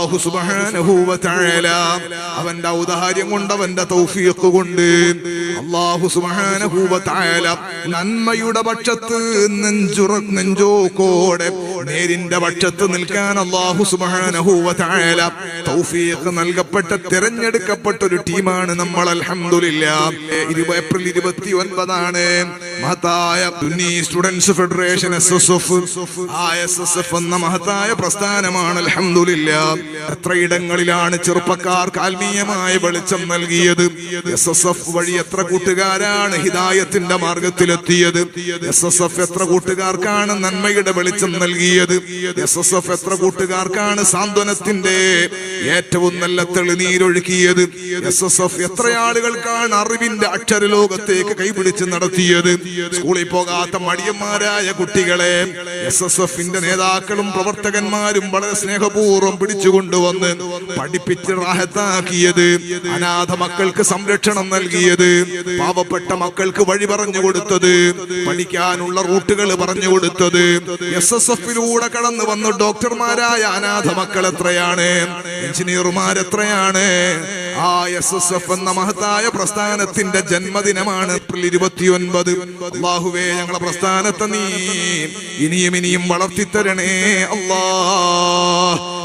അല്ലാഹു സുബ്ഹാനഹു വ തആല അവന്റെ ഔദാര്യം കൊണ്ട് അവന്റെ തൗഫീഖ് കൊണ്ട് അല്ലാഹു സുബ്ഹാനഹു വ തആല നന്മയുടെ പക്ഷത്ത് നെഞ്ചോക്കോടെ നേരിന്റെ പക്ഷത്ത് നിൽക്കാൻ അല്ലാഹു സുബ്ഹാനഹു വ തആല തൗഫീഖ് നൽകപ്പെട്ട തിരഞ്ഞെടുക്കപ്പെട്ട ഒരു ടീമാണ് നമ്മൾ. അൽഹംദുലില്ലാഹ്. ഏപ്രിൽ 29 മഹത്തായ സുന്നി സ്റ്റുഡൻസ് ഫെഡറേഷൻ SSF എന്ന മഹത്തായ പ്രസ്ഥാനമാണ്. അൽഹംദുലില്ലാഹ്. എത്ര ഇടങ്ങളിലാണ് ചെറുപ്പക്കാർക്ക് ആത്മീയമായ വെളിച്ചം നൽകിയത്. SSF വഴി എത്ര കൂട്ടുകാരാണ് ഹിദായത്തിന്റെ മാർഗത്തിലെത്തിയത്. SSF എത്ര കൂട്ടുകാർക്കാണ് നന്മയുടെ വെളിച്ചം നൽകിയത്. SSF എത്ര കൂട്ടുകാർക്കാണ് സാന്ത്വനത്തിന്റെ ഏറ്റവും നല്ല തെളിനീരൊഴുക്കിയത്. SSF എത്ര ആളുകൾക്കാണ് അറിവിന്റെ അക്ഷരലോകത്തേക്ക് കൈപിടിച്ച് നടത്തിയത്. സ്കൂളിൽ പോകാത്ത മടിയന്മാരായ കുട്ടികളെ SSFന്റെ നേതാക്കളും പ്രവർത്തകന്മാരും വളരെ സ്നേഹപൂർവ്വം പിടിച്ചുകൊണ്ടുവന്ന് പഠിപ്പിച്ച് റാഹത്താക്കിയത്. അനാഥ മക്കൾക്ക് സംരക്ഷണം നൽകിയത്. പാവപ്പെട്ട മക്കൾക്ക് വഴി പറഞ്ഞു കൊടുത്തത്. പഠിക്കാനുള്ള റൂട്ടുകൾ പറഞ്ഞു കൊടുത്തത്. SSFലൂടെ കടന്നു വന്ന ഡോക്ടർമാരായ അനാഥ മക്കൾ എത്രയാണ്, എഞ്ചിനീയർമാർ എത്രയാണ്. ആ SSF എന്ന മഹത്തായ പ്രസ്ഥാനത്തിന്റെ ജന്മദിനമാണ് ഏപ്രിൽ 29. അല്ലാഹുവേ, ഞങ്ങളെ പ്രസ്ഥാനത്തെ നീ ഇനിയും വളർത്തിത്തരണേ അല്ലാഹ്.